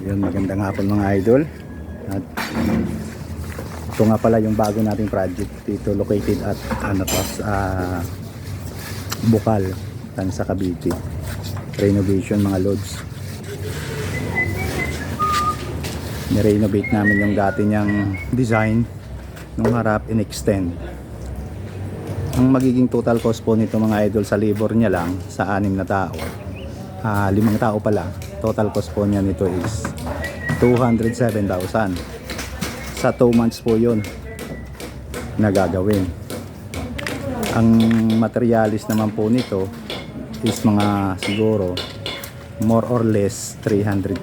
Yun, magandang hapon mga idol. At ito nga pala yung bago nating project dito, located at Bukal, sa Cavite. Renovation mga lods. Ni-renovate namin yung dati niyang design nung harap, in-extend. Ang magiging total cost po nito mga idol sa labor niya lang sa 6 na tao, 5 tao pala, total cost po niya nito is 207,000 sa 2 months po yun na gagawin. Ang materialis naman po nito is mga siguro more or less 300,000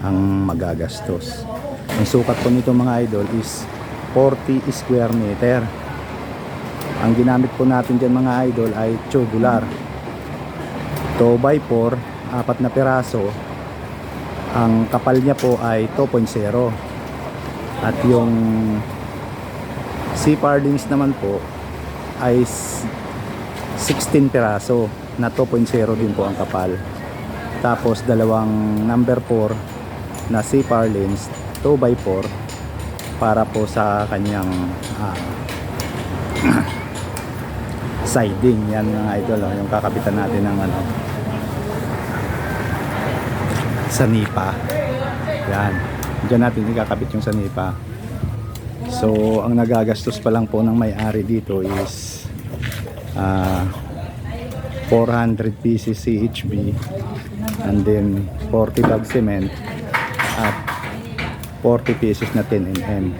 ang magagastos. Ang sukat po nito mga idol is 40 square meter. Ang ginamit po natin dyan mga idol ay tubular 2x4, 4 na piraso. Ang kapal niya po ay 2.0 at yung C-pardings naman po ay 16 piraso na 2.0 din po ang kapal. Tapos dalawang number 4 na C-pardings 2x4 para po sa kanyang siding. Yan mga idol, yung kakapitan natin ng sanipa. Yan, dyan natin ikakabit yung sanipa. So ang nagagastos pa lang po ng may-ari dito is 400 pieces CHB and then 40 bag cement at 40 pieces na 10mm.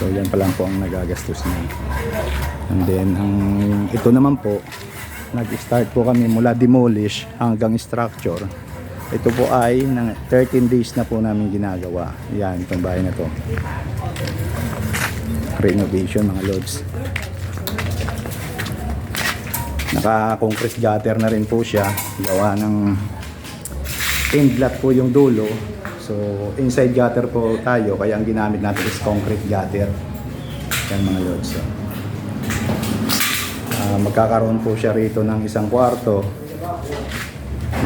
So yan pa lang po ang nagagastos niya. And then ito naman po, nag-start po kami mula demolish hanggang structure. Ito po ay 13 days na po namin ginagawa. Yan, itong bahay na to, renovation mga lods. Naka-concrete gutter na rin po siya, gawa ng inlet po yung dulo. So inside gutter po tayo, kaya ang ginamit natin is concrete gutter. Yan mga lods. So, magkakaroon po siya rito ng isang kwarto.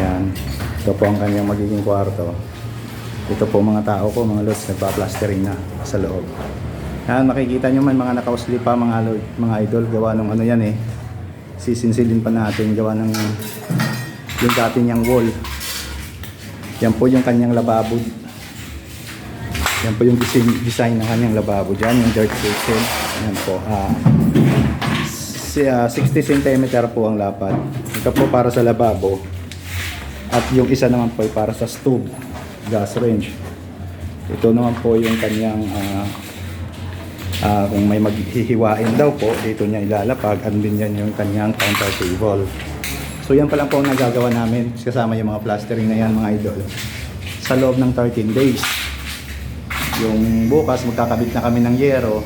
Yan, ito po ang kanyang magiging kwarto. Ito po mga tao ko mga lods, nagpa-plastering na sa loob. Yan, makikita nyo man mga nakausli pa mga idol, gawa ng yan sisinsilin pa natin, gawa ng yung dati niyang wall. Yan po yung kanyang lababo. Yan po yung design ng kanyang lababo dyan, yung dirt kitchen. Yan po, 60 cm po ang lapad. Ito po para sa lababo. At yung isa naman po ay para sa stove, gas range. Ito naman po yung kanyang kung may maghihiwain daw po, dito niya ilalapag. And din yan yung kanyang counter table. So yan pa lang po ang nagagawa namin, kasama yung mga plastering na yan mga idol, sa loob ng 13 days. Yung bukas magkakabit na kami ng yero.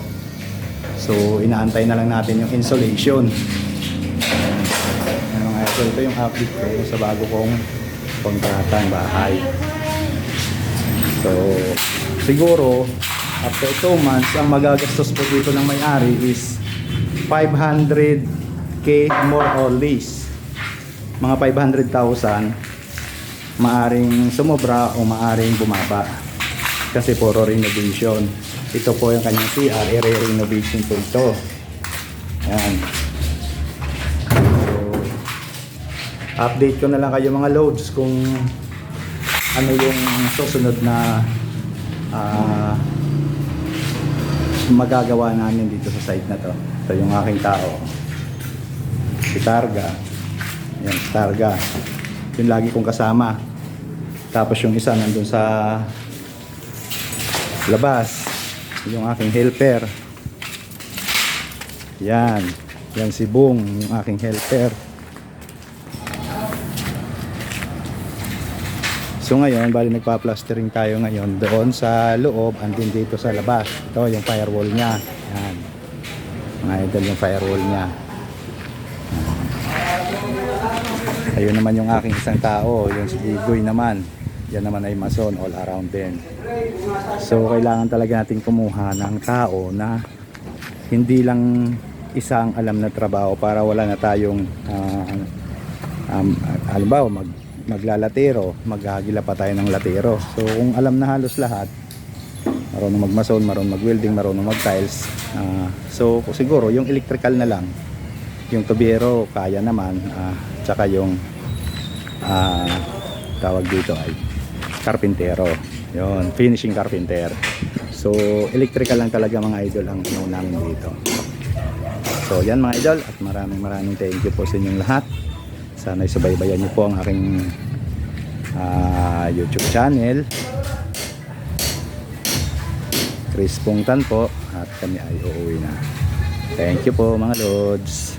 So inaantay na lang natin yung insulation. Mga idol, ito yung update ko sa bago kong kontratang bahay. So siguro after 2 months, ang magagastos po dito ng may-ari is 500k more or less. Mga 500,000, maaring sumobra o maaring bumaba kasi puro renovation. Ito po yung kanyang CR, i-renovation po ito. Yan. So update ko na lang kayo mga loads kung ano yung susunod na magagawa namin dito sa site na to. Ito yung aking tao, si Targa. Yan, si Targa, yung lagi kong kasama. Tapos yung isa nandun sa labas, yung aking helper. Yan, yan si Bong, yung aking helper. So ngayon, bali nagpa-plastering tayo ngayon doon sa loob and din dito sa labas. Ito yung firewall niya. Yan. Mga idol, yung firewall niya. Ayun naman yung aking isang tao, yung si Igoy naman. Yan naman ay mason, all around din. So kailangan talaga natin kumuha ng tao na hindi lang isang alam na trabaho para wala na tayong halimbawa maglalatero, maghahagila pa tayo ng latero. So kung alam na halos lahat, marunong magmason, marunong mag-welding, marunong mag-tiles, so siguro yung electrical na lang, yung tubero kaya naman, tsaka yung tawag dito ay karpintero, yon, finishing carpenter. So electrical lang talaga mga idol ang ano namin dito. So yan mga idol, at maraming thank you po sa inyong lahat. Sana subaybayan niyo po ang aking YouTube channel, Chris Pungtan po, at kami ay uuwi na. Thank you po mga lods.